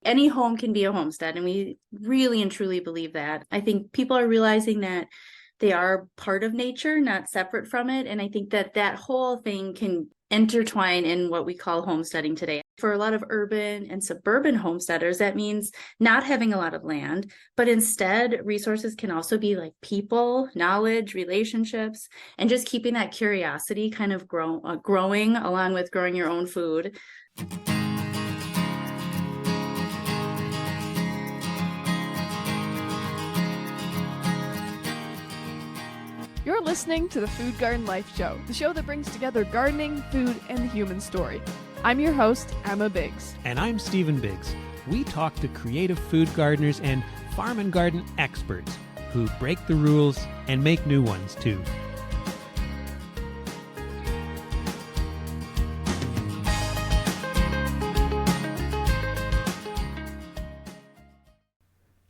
any home can be a homestead, and we really and truly believe that. I think people are realizing that they are part of nature, not separate from it. And I think that that whole thing can intertwine in what we call homesteading today. For a lot of urban and suburban homesteaders, that means not having a lot of land, but instead resources can also be like people, knowledge, relationships, and just keeping that curiosity kind of growing along with growing your own food. You're listening to the Food Garden Life Show, the show that brings together gardening, food, and the human story. I'm your host, Emma Biggs. And I'm Stephen Biggs. We talk to creative food gardeners and farm and garden experts who break the rules and make new ones too.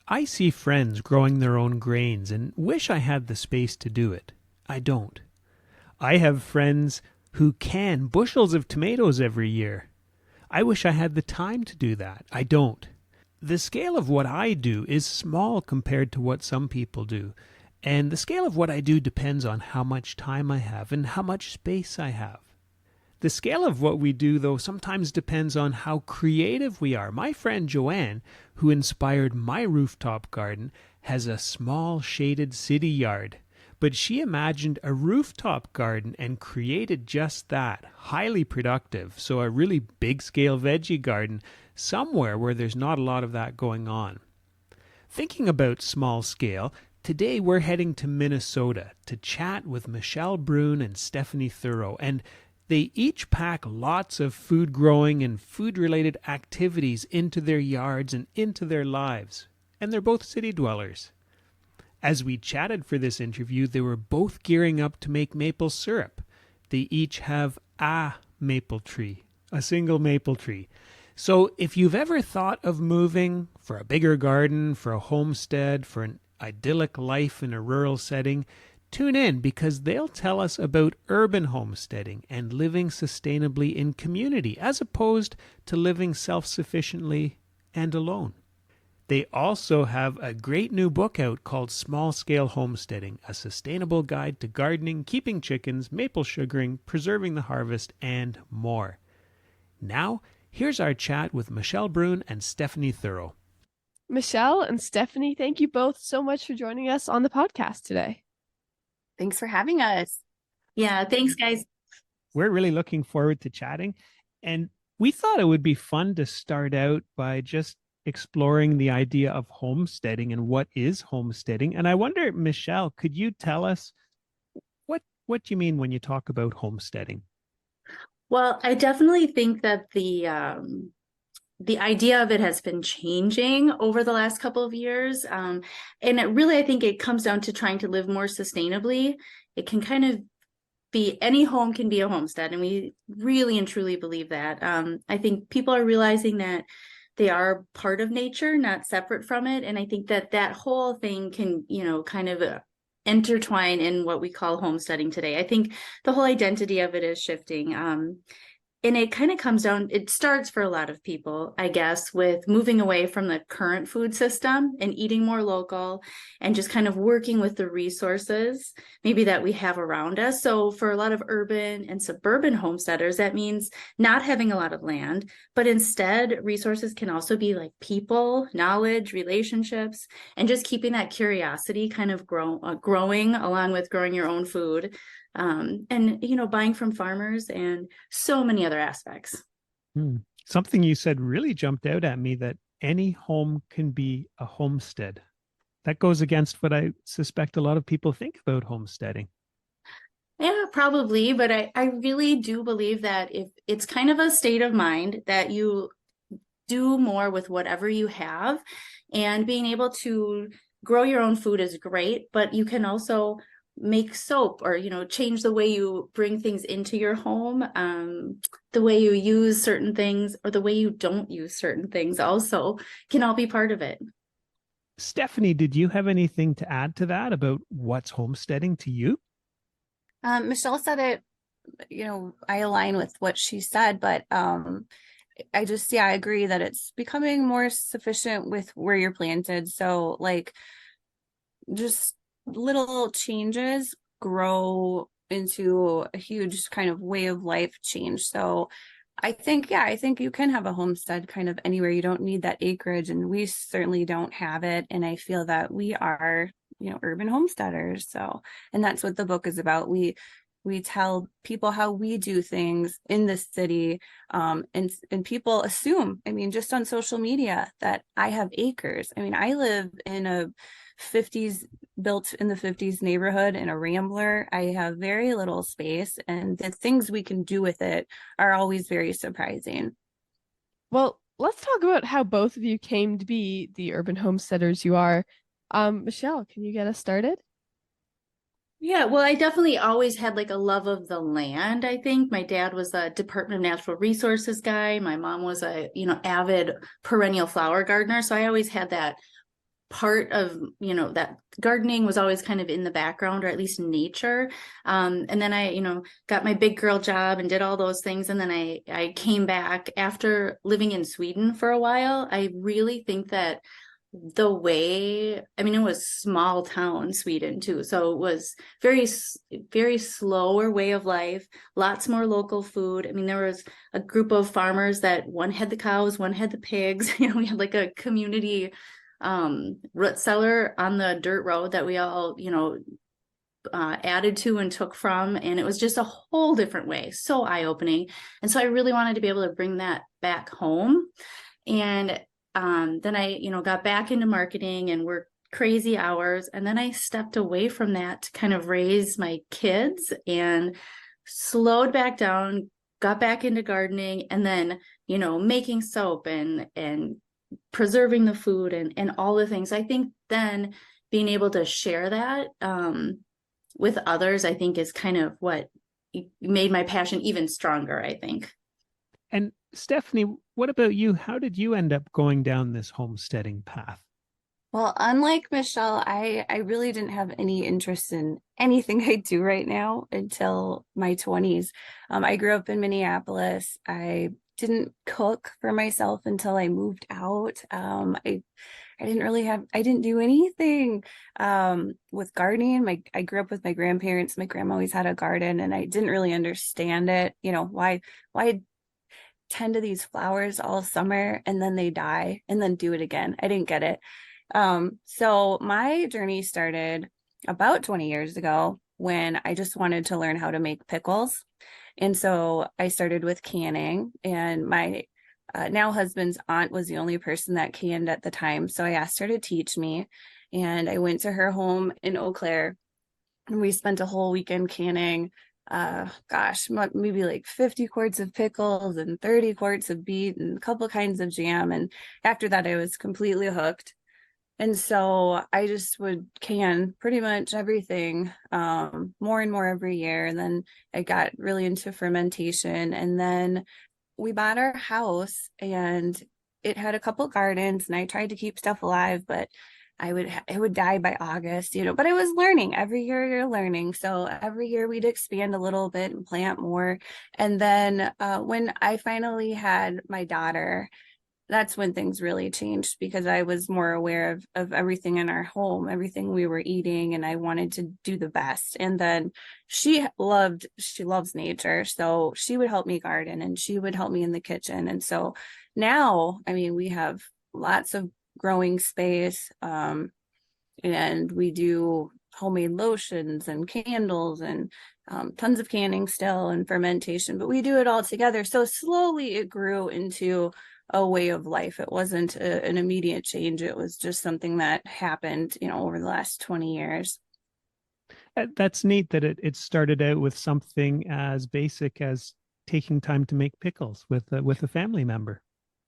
I see friends growing their own grains and wish I had the space to do it. I don't. I have friends who can bushels of tomatoes every year. I wish I had the time to do that. I don't. The scale of what I do is small compared to what some people do. And the scale of what I do depends on how much time I have and how much space I have. The scale of what we do, though, sometimes depends on how creative we are. My friend Joanne, who inspired my rooftop garden, has a small shaded city yard. But she imagined a rooftop garden and created just that, highly productive. So a really big-scale veggie garden somewhere where there's not a lot of that going on. Thinking about small scale, today we're heading to Minnesota to chat with Michelle Bruhn and Stephanie Thurow, and they each pack lots of food growing and food-related activities into their yards and into their lives. And they're both city dwellers. As we chatted for this interview, they were both gearing up to make maple syrup. They each have a maple tree, a single maple tree. So if you've ever thought of moving for a bigger garden, for a homestead, for an idyllic life in a rural setting, tune in because they'll tell us about urban homesteading and living sustainably in community as opposed to living self-sufficiently and alone. They also have a great new book out called Small Scale Homesteading, a sustainable guide to gardening, keeping chickens, maple sugaring, preserving the harvest, and more. Now, here's our chat with Michelle Bruhn and Stephanie Thurow. Michelle and Stephanie, thank you both so much for joining us on the podcast today. Thanks for having us. Yeah, thanks, guys. We're really looking forward to chatting. And we thought it would be fun to start out by just exploring the idea of homesteading and what is homesteading. And I wonder, Michelle, could you tell us what do you mean when you talk about homesteading? Well, I definitely think that the idea of it has been changing over the last couple of years. And it really, I think it comes down to trying to live more sustainably. It can kind of be any home can be a homestead. And we really and truly believe that. I think people are realizing that they are part of nature, not separate from it. And I think that that whole thing can, kind of intertwine in what we call homesteading today. I think the whole identity of it is shifting. And it kind of comes down, it starts for a lot of people, I guess, with moving away from the current food system and eating more local and just kind of working with the resources maybe that we have around us. So for a lot of urban and suburban homesteaders, that means not having a lot of land, but instead resources can also be like people, knowledge, relationships, and just keeping that curiosity kind of growing along with growing your own food. And buying from farmers and so many other aspects. Something you said really jumped out at me, that any home can be a homestead. That goes against what I suspect a lot of people think about homesteading. Yeah, probably. But I really do believe that if it's kind of a state of mind that you do more with whatever you have, and being able to grow your own food is great, but you can also make soap or, change the way you bring things into your home, the way you use certain things or the way you don't use certain things also can all be part of it. Stephanie, did you have anything to add to that about what's homesteading to you? Michelle said it, I align with what she said, but I agree that it's becoming more sufficient with where you're planted. So like just little changes grow into a huge kind of way of life change. So I think you can have a homestead kind of anywhere. You don't need that acreage, and we certainly don't have it. And I feel that we are, urban homesteaders. So, and that's what the book is about. We tell people how we do things in the city, and people assume, I mean, just on social media, that I have acres. I mean, I live in a 50s built in the 50s neighborhood in a rambler. I have very little space, and the things we can do with it are always very surprising. Well, let's talk about how both of you came to be the urban homesteaders you are. Michelle, can you get us started? Yeah, well, I definitely always had like a love of the land. I think my dad was a Department of Natural Resources guy. My mom was a, avid perennial flower gardener. So I always had that part of, that gardening was always kind of in the background, or at least nature. And then I, got my big girl job and did all those things. And then I came back after living in Sweden for a while. I really think that it was small town Sweden too. So it was very slower way of life, lots more local food. I mean, there was a group of farmers that one had the cows, one had the pigs. We had like a community root cellar on the dirt road that we all, added to and took from. And it was just a whole different way. So eye-opening. And so I really wanted to be able to bring that back home. And then I, got back into marketing and worked crazy hours. And then I stepped away from that to kind of raise my kids and slowed back down, got back into gardening, and then, making soap and preserving the food and all the things. I think then being able to share that with others, I think is kind of what made my passion even stronger, I think. And Stephanie, what about you? How did you end up going down this homesteading path? Well, unlike Michelle, I really didn't have any interest in anything I do right now until my 20s. I grew up in Minneapolis. I didn't cook for myself until I moved out. I didn't do anything with gardening. I grew up with my grandparents. My grandma always had a garden, and I didn't really understand it. Why tend to these flowers all summer and then they die and then do it again. I didn't get it. So my journey started about 20 years ago when I just wanted to learn how to make pickles. And so I started with canning, and my now husband's aunt was the only person that canned at the time. So I asked her to teach me, and I went to her home in Eau Claire, and we spent a whole weekend canning maybe like 50 quarts of pickles and 30 quarts of beet and a couple kinds of jam. And after that, I was completely hooked. And so I just would can pretty much everything, more and more every year. And then I got really into fermentation. And then we bought our house, and it had a couple gardens, and I tried to keep stuff alive, but it would die by August, but I was learning. Every year you're learning. So every year we'd expand a little bit and plant more. And then when I finally had my daughter, that's when things really changed, because I was more aware of everything in our home, everything we were eating, and I wanted to do the best. And then she loves nature. So she would help me garden, and she would help me in the kitchen. And so now, I mean, we have lots of growing space, and we do homemade lotions and candles and tons of canning still and fermentation, but we do it all together. So slowly it grew into a way of life. It wasn't an immediate change. It was just something that happened, over the last 20 years. That's neat that it started out with something as basic as taking time to make pickles with a family member.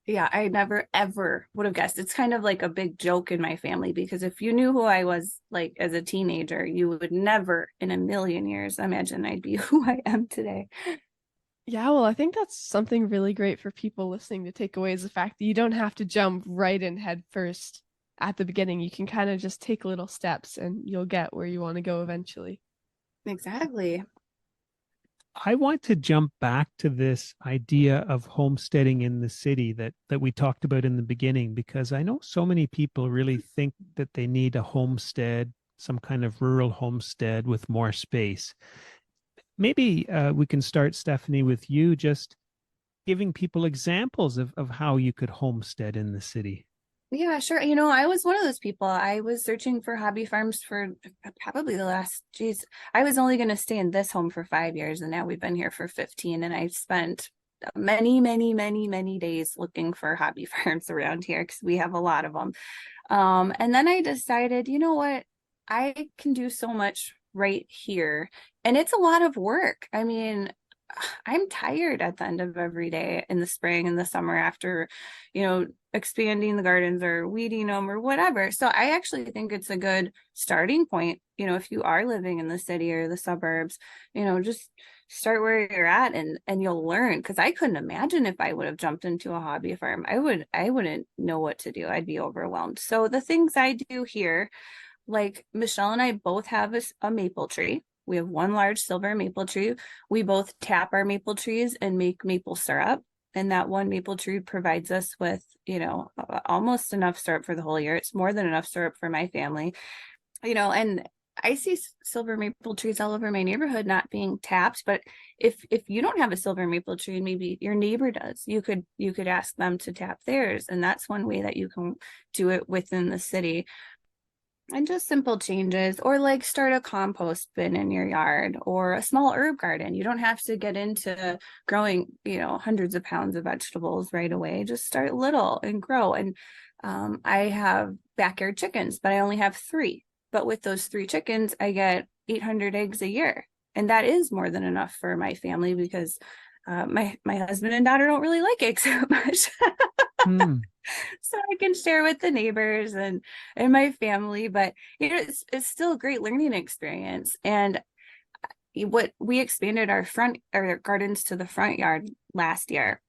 Yeah, I never ever would have guessed. It's kind of like a big joke in my family, because if you knew who I was like as a teenager, you would never in a million years imagine I'd be who I am today. Yeah, well, I think that's something really great for people listening to take away, is the fact that you don't have to jump right in head first at the beginning. You can kind of just take little steps and you'll get where you want to go eventually. Exactly. I want to jump back to this idea of homesteading in the city that we talked about in the beginning, because I know so many people really think that they need a homestead, some kind of rural homestead with more space. Maybe we can start, Stephanie, with you just giving people examples of how you could homestead in the city. Yeah, sure. I was one of those people. I was searching for hobby farms for probably the last, geez, I was only going to stay in this home for 5 years, and now we've been here for 15. And I've spent many, many, many, many days looking for hobby farms around here because we have a lot of them. And then I decided, you know what? I can do so much right here. And it's a lot of work. I mean, I'm tired at the end of every day in the spring and the summer after, expanding the gardens or weeding them or whatever. So I actually think it's a good starting point, if you are living in the city or the suburbs, just start where you're at and you'll learn. Because I couldn't imagine if I would have jumped into a hobby farm. I wouldn't know what to do. I'd be overwhelmed. So the things I do here, like Michelle and I both have a maple tree. We have one large silver maple tree. We both tap our maple trees and make maple syrup. And that one maple tree provides us with, almost enough syrup for the whole year. It's more than enough syrup for my family, and I see silver maple trees all over my neighborhood not being tapped. But if you don't have a silver maple tree, maybe your neighbor does, you could ask them to tap theirs. And that's one way that you can do it within the city. And just simple changes, or like start a compost bin in your yard or a small herb garden. You don't have to get into growing, hundreds of pounds of vegetables right away. Just start little and grow. And I have backyard chickens, but I only have 3. But with those 3 chickens, I get 800 eggs a year. And that is more than enough for my family because my husband and daughter don't really like eggs so much. So I can share with the neighbors and my family, but it's still a great learning experience. And what we expanded our gardens to the front yard last year.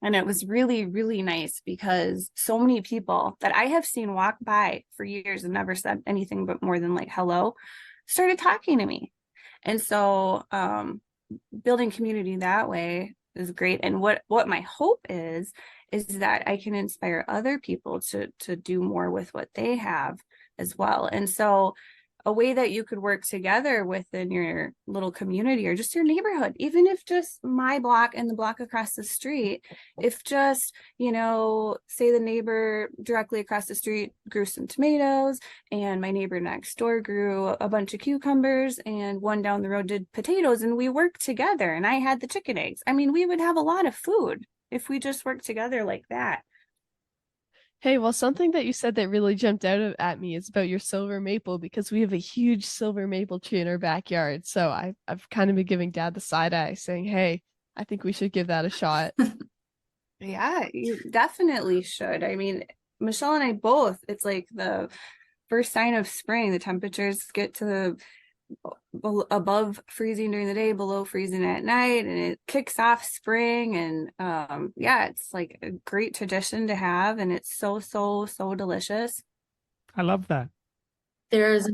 And it was really, really nice because so many people that I have seen walk by for years and never said anything but more than like hello, started talking to me. And so building community that way is great. And what my hope is that I can inspire other people to do more with what they have as well. And so a way that you could work together within your little community or just your neighborhood, even if just my block and the block across the street, if just, say the neighbor directly across the street grew some tomatoes and my neighbor next door grew a bunch of cucumbers and one down the road did potatoes, and we worked together and I had the chicken eggs. I mean, we would have a lot of food if we just worked together like that. Hey, well, something that you said that really jumped out at me is about your silver maple, because we have a huge silver maple tree in our backyard. So I've kind of been giving Dad the side eye saying, hey, I think we should give that a shot. Yeah, you definitely should. I mean, Michelle and I both, it's like the first sign of spring. The temperatures get to above freezing during the day, below freezing at night, and it kicks off spring. And it's like a great tradition to have, and it's so delicious. I love that. There's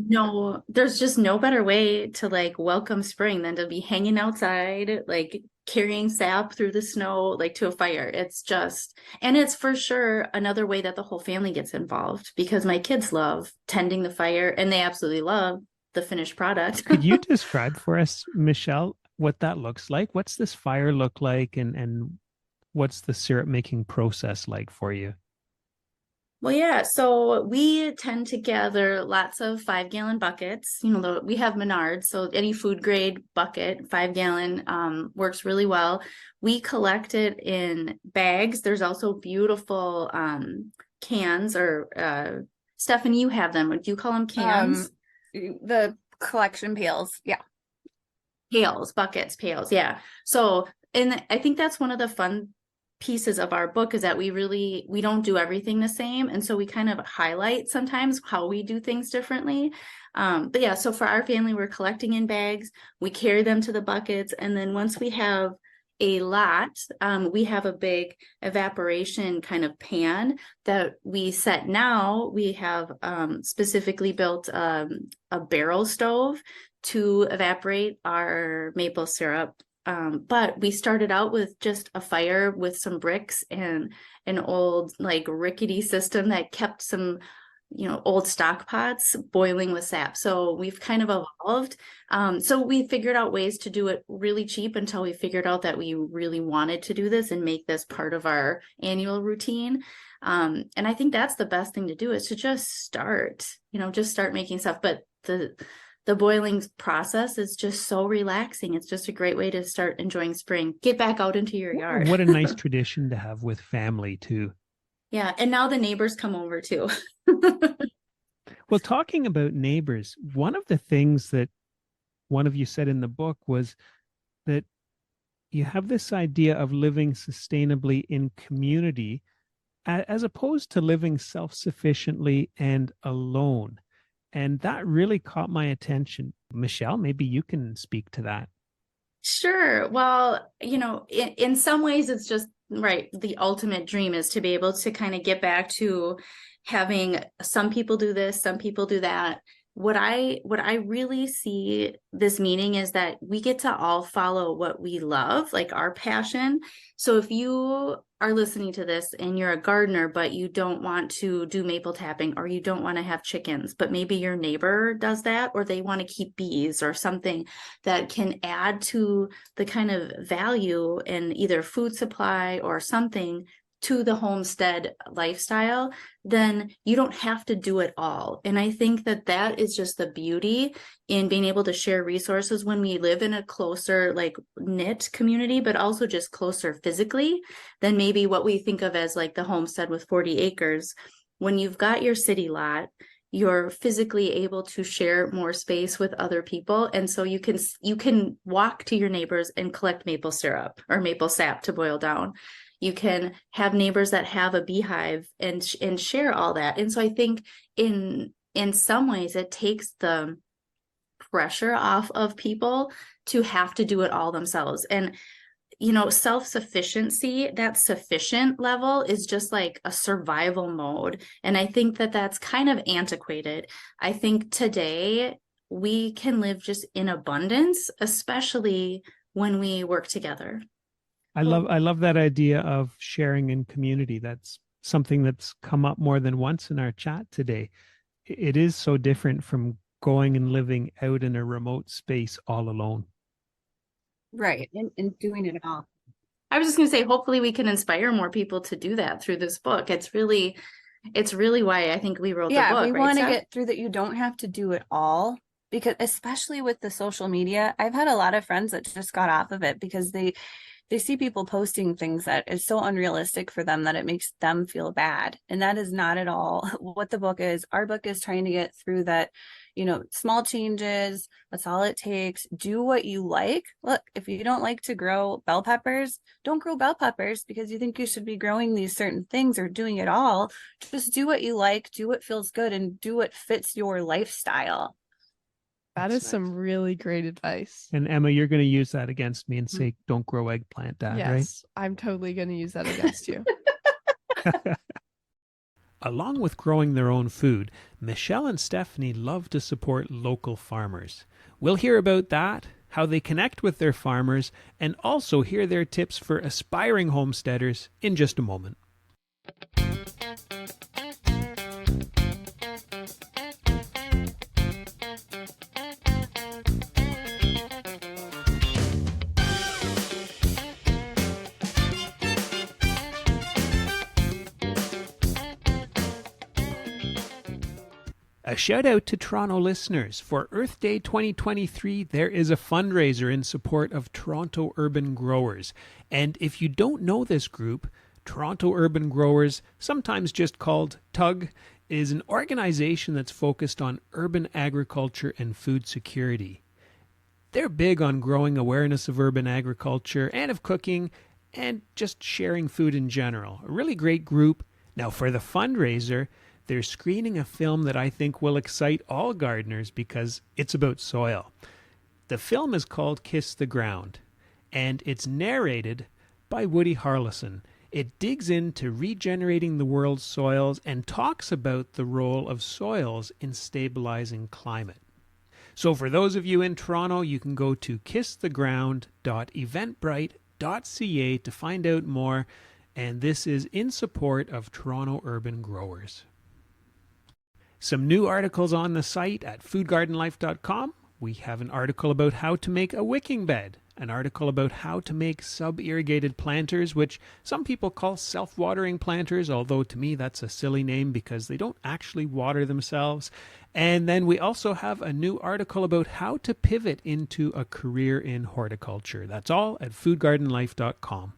just no better way to like welcome spring than to be hanging outside, like carrying sap through the snow, like to a fire. And it's for sure another way that the whole family gets involved, because my kids love tending the fire and they absolutely love the finished product. Could you describe for us, Michelle, what that looks like? What's this fire look like, and what's the syrup making process like for you? Well, yeah, so we tend to gather lots of 5-gallon buckets. We have Menards, so any food grade bucket, 5-gallon, works really well. We collect it in bags. There's also beautiful cans, or Stephanie, you have them. Do you call them cans? The collection pails. Yeah. Buckets, pails. Yeah. So, and I think that's one of the fun pieces of our book, is that we don't do everything the same. And so we kind of highlight sometimes how we do things differently. But yeah, so for our family, we're collecting in bags, we carry them to the buckets. And then once we have a lot, we have a big evaporation kind of pan that we set. Now we have specifically built a barrel stove to evaporate our maple syrup But we started out with just a fire with some bricks and an old like rickety system that kept some, old stock pots boiling with sap. So we've kind of evolved. So we figured out ways to do it really cheap until we figured out that we really wanted to do this and make this part of our annual routine. And I think that's the best thing to do, is to just start making stuff. But the boiling process is just so relaxing. It's just a great way to start enjoying spring. Get back out into your yard. What a nice tradition to have with family too. Yeah. And now the neighbors come over too. Well, talking about neighbors, one of the things that one of you said in the book was that you have this idea of living sustainably in community as opposed to living self-sufficiently and alone. And that really caught my attention. Michelle, maybe you can speak to that. Sure. Well, in some ways it's just right. The ultimate dream is to be able to kind of get back to having some people do this, some people do that. What I really see this meaning is that we get to all follow what we love, like our passion. So if you are listening to this and you're a gardener, but you don't want to do maple tapping, or you don't want to have chickens, but maybe your neighbor does that, or they want to keep bees or something that can add to the kind of value in either food supply or something to the homestead lifestyle, then you don't have to do it all. And I think that that is just the beauty in being able to share resources when we live in a closer, like knit community, but also just closer physically than maybe what we think of as like the homestead with 40 acres. When you've got your city lot, you're physically able to share more space with other people. And so you can walk to your neighbors and collect maple syrup or maple sap to boil down. You can have neighbors that have a beehive and share all that. And so I think in some ways it takes the pressure off of people to have to do it all themselves. And self-sufficiency, that sufficient level is just like a survival mode. And I think that that's kind of antiquated. I think today we can live just in abundance, especially when we work together. I love that idea of sharing in community. That's something that's come up more than once in our chat today. It is so different from going and living out in a remote space all alone. Right. And doing it all. I was just going to say, hopefully we can inspire more people to do that through this book. It's really why I think we wrote the book. We right, want to Steph? get through that. You don't have to do it all, because especially with the social media, I've had a lot of friends that just got off of it because they see people posting things that is so unrealistic for them that it makes them feel bad. And that is not at all what the book is. Our book is trying to get through that, small changes. That's all it takes. Do what you like. Look, if you don't like to grow bell peppers, don't grow bell peppers because you think you should be growing these certain things or doing it all. Just do what you like, do what feels good, and do what fits your lifestyle. That is some really great advice. And Emma, you're going to use that against me and say, don't grow eggplant, Dad, Yes, right? I'm totally going to use that against you. Along with growing their own food, Michelle and Stephanie love to support local farmers. We'll hear about that, how they connect with their farmers, and also hear their tips for aspiring homesteaders in just a moment. A shout out to Toronto listeners. For Earth Day 2023, there is a fundraiser in support of Toronto urban growers. And if you don't know this group, Toronto Urban Growers, sometimes just called TUG, is an organization that's focused on urban agriculture and food security. They're big on growing awareness of urban agriculture and of cooking and just sharing food in general. A really great group. Now for the fundraiser, they're screening a film that I think will excite all gardeners because it's about soil. The film is called Kiss the Ground, and it's narrated by Woody Harrelson. It digs into regenerating the world's soils and talks about the role of soils in stabilizing climate. So for those of you in Toronto, you can go to kisstheground.eventbrite.ca to find out more. And this is in support of Toronto urban growers. Some new articles on the site at foodgardenlife.com. We have an article about how to make a wicking bed, an article about how to make sub-irrigated planters, which some people call self-watering planters, although to me that's a silly name because they don't actually water themselves. And then we also have a new article about how to pivot into a career in horticulture. That's all at foodgardenlife.com.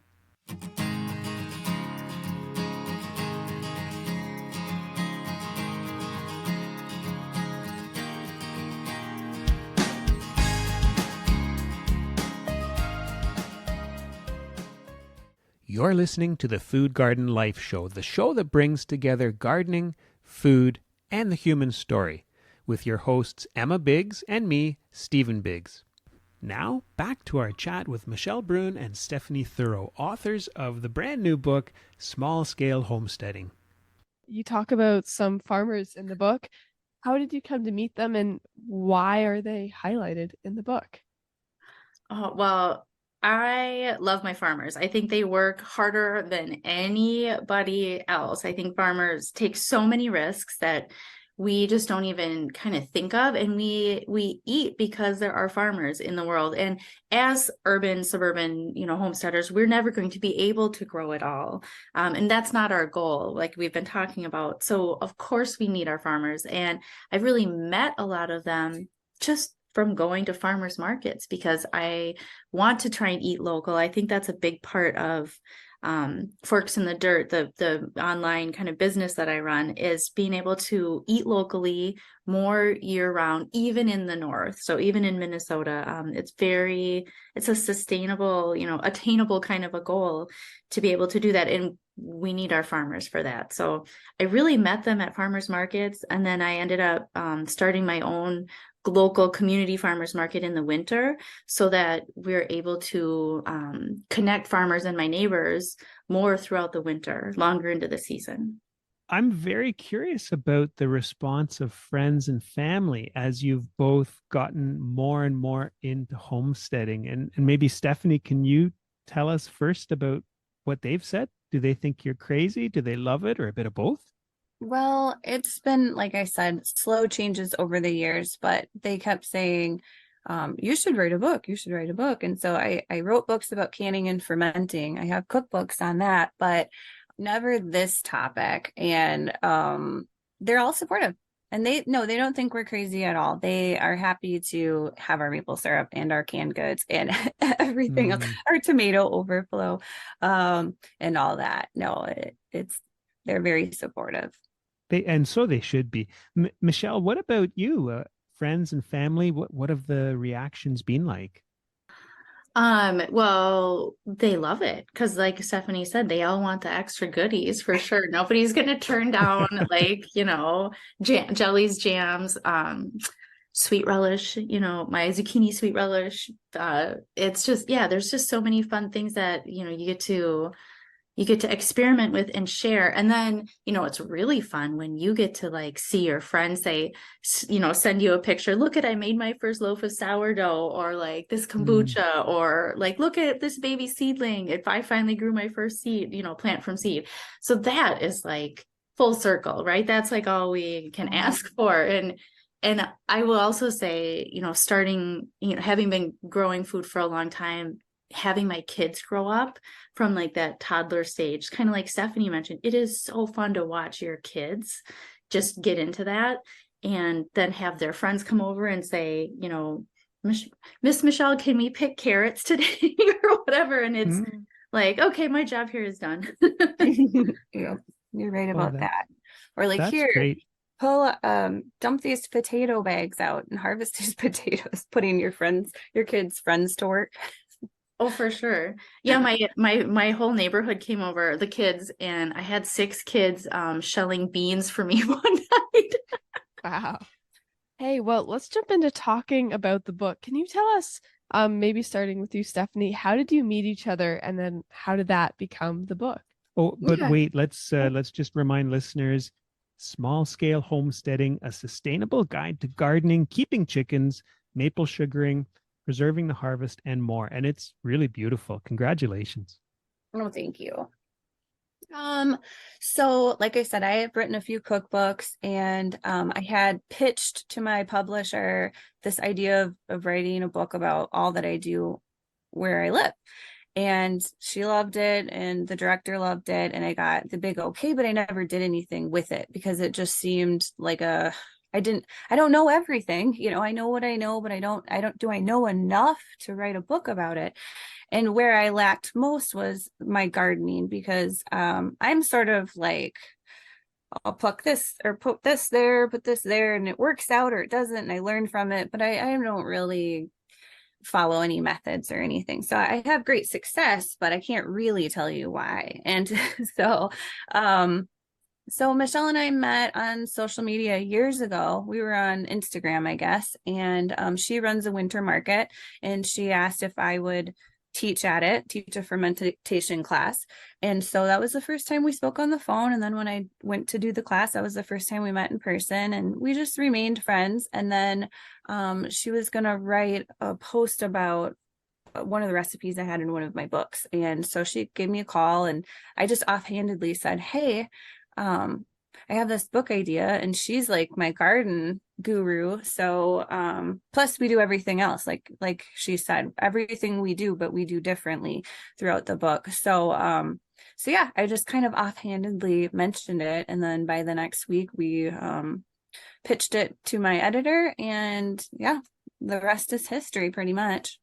You're listening to the Food Garden Life Show, the show that brings together gardening, food, and the human story, with your hosts Emma Biggs and me, Stephen Biggs. Now, back to our chat with Michelle Bruhn and Stephanie Thurow, authors of the brand new book, Small Scale Homesteading. You talk about some farmers in the book. How did you come to meet them, and why are they highlighted in the book? Oh, well, I love my farmers. I think they work harder than anybody else. I think farmers take so many risks that we just don't even kind of think of, and we eat because there are farmers in the world. And as urban, suburban, homesteaders, we're never going to be able to grow it all, and that's not our goal, like we've been talking about. So of course we need our farmers, and I've really met a lot of them just from going to farmers markets because I want to try and eat local. I think that's a big part of Forks in the Dirt, the online kind of business that I run, is being able to eat locally more year round, even in the north. So even in Minnesota, it's a sustainable, attainable kind of a goal to be able to do that. And we need our farmers for that. So I really met them at farmers markets. And then I ended up starting my own local community farmers market in the winter so that we're able to connect farmers and my neighbors more throughout the winter, longer into the season. I'm very curious about the response of friends and family as you've both gotten more and more into homesteading. And maybe Stephanie, can you tell us first about what they've said? Do they think you're crazy? Do they love it, or a bit of both? Well, it's been, like I said, slow changes over the years, but they kept saying, you should write a book. You should write a book. And so I wrote books about canning and fermenting. I have cookbooks on that, but never this topic. And they're all supportive. And they don't think we're crazy at all. They are happy to have our maple syrup and our canned goods and everything else, our tomato overflow, and all that. No, they're very supportive. And so they should be. Michelle, what about you? Friends and family, what have the reactions been like? Well, they love it because, like Stephanie said, they all want the extra goodies for sure. Nobody's gonna turn down jellies, jams, sweet relish, my zucchini sweet relish. It's just, there's just so many fun things that you get to experiment with and share. And then, it's really fun when you get to see your friends say, send you a picture. Look I made my first loaf of sourdough, or this kombucha, or look at this baby seedling. If I finally grew my first seed, plant from seed. So that is full circle, right? That's all we can ask for. And I will also say, starting, having been growing food for a long time, having my kids grow up from that toddler stage, kind of like Stephanie mentioned, it is so fun to watch your kids just get into that, and then have their friends come over and say, Miss Michelle, can we pick carrots today or whatever? And it's okay, my job here is done. Yeah, you're right about that. Or that's here, great. Dump these potato bags out and harvest these potatoes, putting your kids' friends to work. Oh, for sure. Yeah, my whole neighborhood came over, the kids, and I had 6 kids shelling beans for me one night. Wow. Hey, well, let's jump into talking about the book. Can you tell us, maybe starting with you, Stephanie, how did you meet each other, and then how did that become the book? Oh, but Yeah. wait, let's just remind listeners, Small Scale Homesteading, a sustainable guide to gardening, keeping chickens, maple sugaring, preserving the harvest, and more. And it's really beautiful. Congratulations. Oh, thank you. So like I said, I have written a few cookbooks, and I had pitched to my publisher this idea of writing a book about all that I do where I live. And she loved it, and the director loved it, and I got the big okay, but I never did anything with it because it just seemed like I don't know everything. I know what I know, but do I know enough to write a book about it? And where I lacked most was my gardening, because I'm sort of like, I'll pluck this or put this there, and it works out or it doesn't, and I learn from it, but I don't really follow any methods or anything. So I have great success, but I can't really tell you why. And so so Michelle and I met on social media years ago. We were on Instagram, I guess, and she runs a winter market, and she asked if I would teach a fermentation class. And so that was the first time we spoke on the phone. And then when I went to do the class, that was the first time we met in person, and we just remained friends. And then she was going to write a post about one of the recipes I had in one of my books. And so she gave me a call, and I just offhandedly said, hey, I have this book idea, and she's like my garden guru. So plus we do everything else, like she said, everything we do, but we do differently throughout the book. So yeah, I just kind of offhandedly mentioned it, and then by the next week we pitched it to my editor, and yeah, the rest is history pretty much.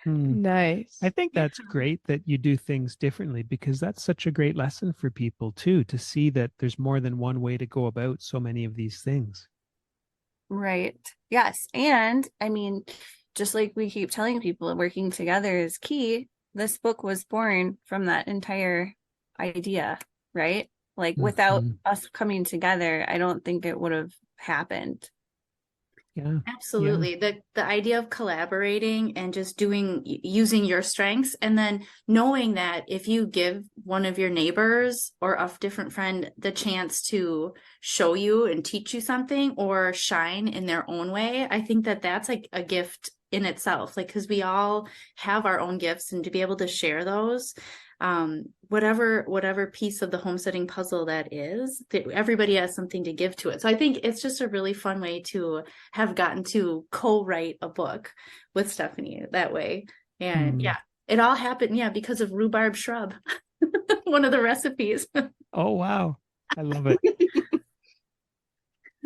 Nice. I think that's great that you do things differently, because that's such a great lesson for people too, to see that there's more than one way to go about so many of these things. Right. Yes. And I mean, just like we keep telling people, working together is key. This book was born from that entire idea, right? Like without us coming together, I don't think it would have happened. Yeah. Absolutely. The idea of collaborating and just using your strengths, and then knowing that if you give one of your neighbors or a different friend the chance to show you and teach you something or shine in their own way, I think that that's like a gift in itself. Like, because we all have our own gifts, and to be able to share those, whatever piece of the homesteading puzzle that is, that everybody has something to give to it. So I think it's just a really fun way to have gotten to co-write a book with Stephanie that way. And yeah, it all happened, because of rhubarb shrub, one of the recipes. Oh, wow. I love it.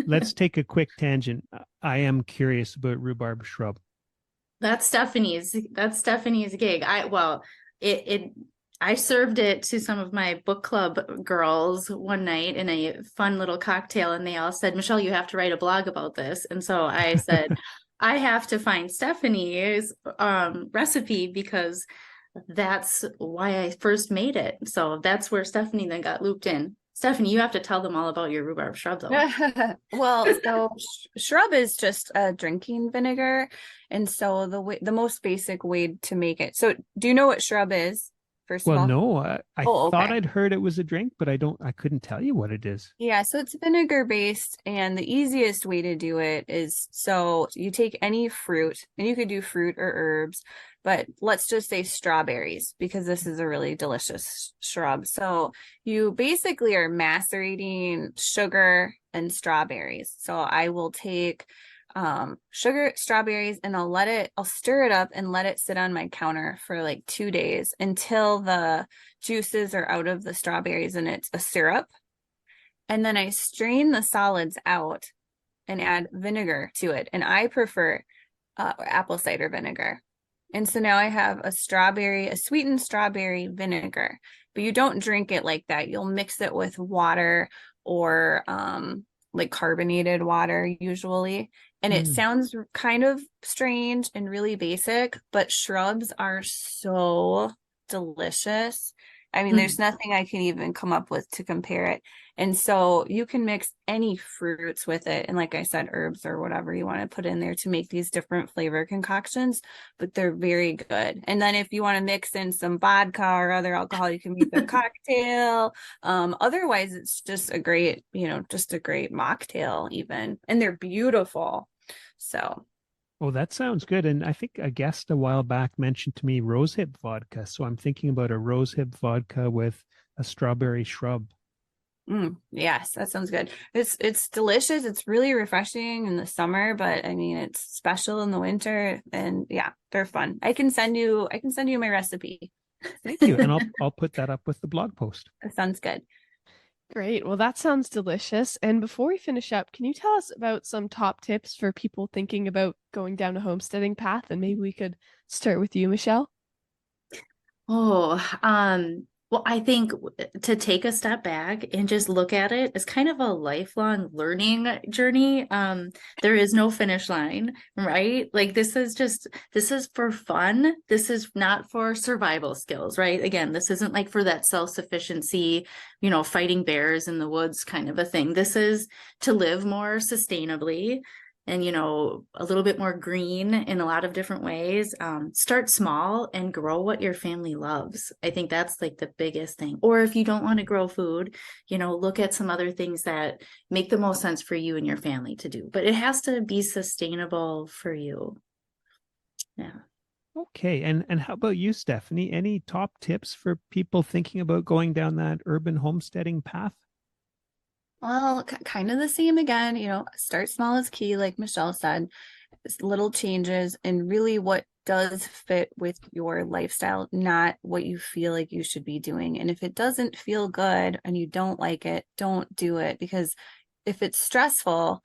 Let's take a quick tangent. I am curious about rhubarb shrub. That's Stephanie's gig. I served it to some of my book club girls one night in a fun little cocktail, and they all said, Michelle, you have to write a blog about this. And so I said, I have to find Stephanie's recipe, because that's why I first made it. So that's where Stephanie then got looped in. Stephanie, you have to tell them all about your rhubarb shrub, though. Well, so shrub is just a drinking vinegar. And so the most basic way to make it. So do you know what shrub is? First of all? No, I Oh, thought okay. I'd heard it was a drink, but I couldn't tell you what it is. Yeah, so it's vinegar based, and the easiest way to do it is, so you take any fruit, and you could do fruit or herbs, but let's just say strawberries, because this is a really delicious shrub. So you basically are macerating sugar and strawberries. So I will take sugar, strawberries, and I'll stir it up and let it sit on my counter for like 2 days until the juices are out of the strawberries and it's a syrup. And then I strain the solids out and add vinegar to it. And I prefer apple cider vinegar. And so now I have a sweetened strawberry vinegar, but you don't drink it like that. You'll mix it with water or like carbonated water usually. And it sounds kind of strange and really basic, but shrubs are so delicious. I mean, there's nothing I can even come up with to compare it. And so you can mix any fruits with it. And like I said, herbs or whatever you want to put in there to make these different flavor concoctions, but they're very good. And then if you want to mix in some vodka or other alcohol, you can make a cocktail. Otherwise, it's just a great, just a great mocktail even. And they're beautiful. So. Oh, that sounds good. And I think a guest a while back mentioned to me rosehip vodka. So I'm thinking about a rosehip vodka with a strawberry shrub. Yes, that sounds good. It's delicious. It's really refreshing in the summer, but I mean it's special in the winter. And yeah, they're fun. I can send you my recipe. Thank you. And I'll put that up with the blog post. That sounds good. Great. Well, that sounds delicious. And before we finish up, can you tell us about some top tips for people thinking about going down a homesteading path? And maybe we could start with you, Michelle. Well, I think to take a step back and just look at it as kind of a lifelong learning journey. There is no finish line, right? Like this is for fun. This is not for survival skills, right? Again, this isn't like for that self-sufficiency, fighting bears in the woods kind of a thing. This is to live more sustainably and a little bit more green in a lot of different ways. Start small and grow what your family loves. I think that's like the biggest thing. Or if you don't want to grow food, look at some other things that make the most sense for you and your family to do, but it has to be sustainable for you. Yeah. Okay. And how about you, Stephanie? Any top tips for people thinking about going down that urban homesteading path? Well, kind of the same again, start small is key, like Michelle said. It's little changes and really what does fit with your lifestyle, not what you feel like you should be doing. And if it doesn't feel good and you don't like it, don't do it. Because if it's stressful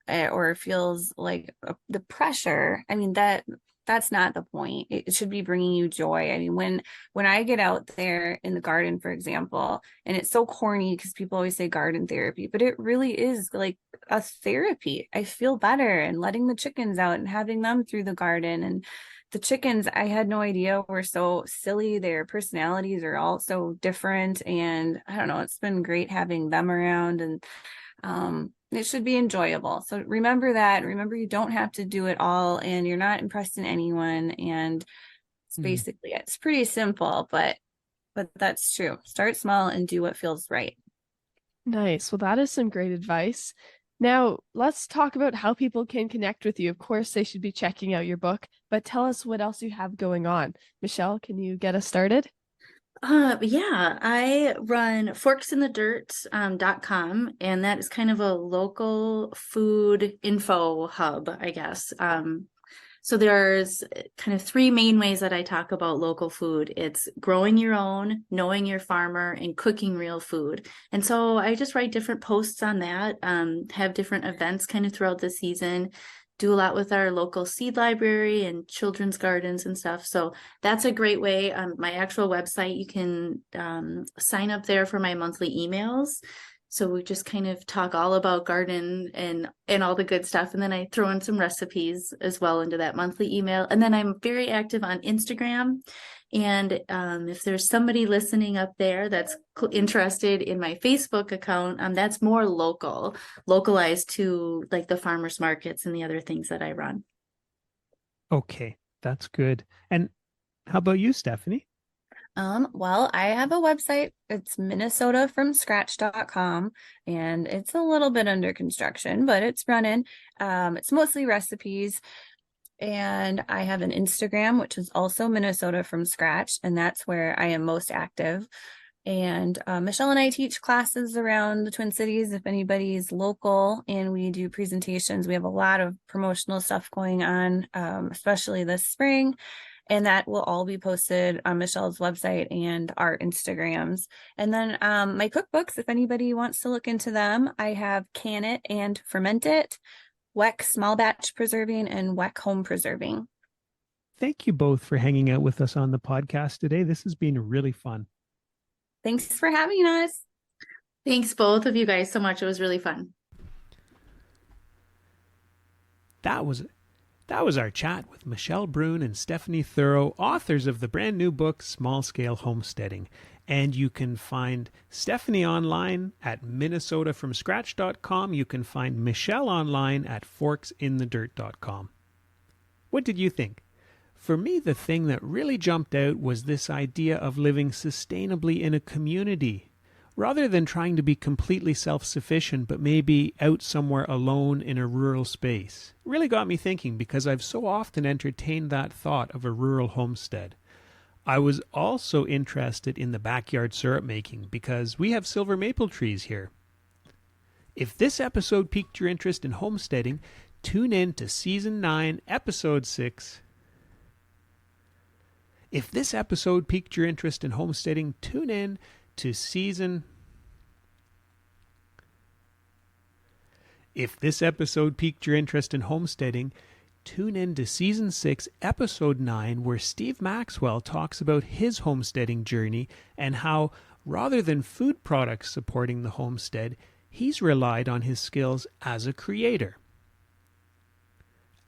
or feels like the pressure, I mean, that's not the point. It should be bringing you joy. I mean, when I get out there in the garden, for example, and it's so corny because people always say garden therapy, but it really is like a therapy. I feel better and letting the chickens out and having them through the garden. And the chickens, I had no idea were so silly. Their personalities are all so different. And I don't know, it's been great having them around, and it should be enjoyable. So remember that. Remember, you don't have to do it all, and you're not impressing anyone. And it's basically it's pretty simple, but that's true. Start small and do what feels right. Nice. Well, that is some great advice. Now, let's talk about how people can connect with you. Of course, they should be checking out your book, but tell us what else you have going on. Michelle, can you get us started? Yeah, I run forksinthe.com, and that is kind of a local food info hub, I guess. So there's kind of three main ways that I talk about local food. It's growing your own, knowing your farmer, and cooking real food. And so I just write different posts on that, have different events kind of throughout the season, do a lot with our local seed library and children's gardens and stuff. So that's a great way. My actual website, you can sign up there for my monthly emails. So we just kind of talk all about garden and all the good stuff. And then I throw in some recipes as well into that monthly email. And then I'm very active on Instagram. And if there's somebody listening up there that's interested in my Facebook account, that's more localized to like the farmers markets and the other things that I run. Okay, that's good. And how about you, Stephanie? Well, I have a website. It's minnesotafromscratch.com, and it's a little bit under construction, but it's running. It's mostly recipes. And I have an Instagram, which is also Minnesota from Scratch, and that's where I am most active. And Michelle and I teach classes around the Twin Cities if anybody's local, and we do presentations. We have a lot of promotional stuff going on, especially this spring. And that will all be posted on Michelle's website and our Instagrams. And then my cookbooks, if anybody wants to look into them, I have Can It and Ferment It, WEC Small Batch Preserving, and WEC Home Preserving. Thank you both for hanging out with us on the podcast today. This has been really fun. Thanks for having us. Thanks, both of you guys, so much. It was really fun. That was our chat with Michelle Bruhn and Stephanie Thurow, authors of the brand new book, Small Scale Homesteading. And you can find Stephanie online at minnesotafromscratch.com. You can find Michelle online at forksinthedirt.com. What did you think? For me, the thing that really jumped out was this idea of living sustainably in a community, rather than trying to be completely self-sufficient, but maybe out somewhere alone in a rural space. It really got me thinking because I've so often entertained that thought of a rural homestead. I was also interested in the backyard syrup making because we have silver maple trees here. If this episode piqued your interest in homesteading, tune in to Season 9, Episode 6. If this episode piqued your interest in homesteading, tune in to If this episode piqued your interest in homesteading, tune in to Season 6, Episode 9, where Steve Maxwell talks about his homesteading journey and how, rather than food products supporting the homestead, he's relied on his skills as a creator.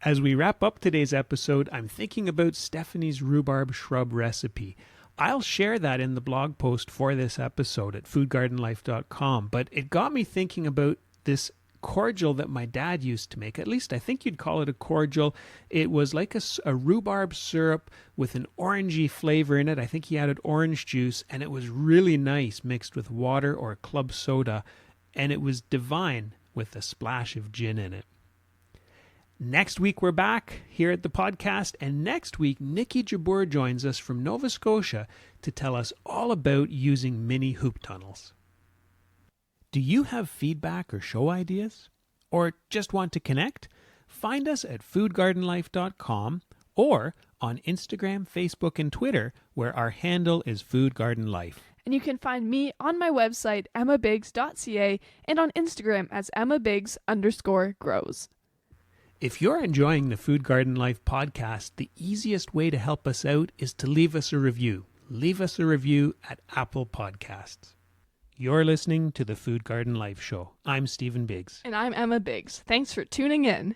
As we wrap up today's episode, I'm thinking about Stephanie's rhubarb shrub recipe. I'll share that in the blog post for this episode at foodgardenlife.com, but it got me thinking about this cordial that my dad used to make. At least I think you'd call it a cordial. It was like a rhubarb syrup with an orangey flavor in it. I think he added orange juice, and it was really nice mixed with water or club soda, and it was divine with a splash of gin in it. Next week we're back here at the podcast, and next week Nikki Jabbour joins us from Nova Scotia to tell us all about using mini hoop tunnels. Do you have feedback or show ideas? Or just want to connect? Find us at foodgardenlife.com or on Instagram, Facebook, and Twitter, where our handle is foodgardenlife. And you can find me on my website, emmabiggs.ca, and on Instagram as emmabiggs_grows. If you're enjoying the Food Garden Life podcast, the easiest way to help us out is to leave us a review. Leave us a review at Apple Podcasts. You're listening to the Food Garden Life Show. I'm Stephen Biggs. And I'm Emma Biggs. Thanks for tuning in.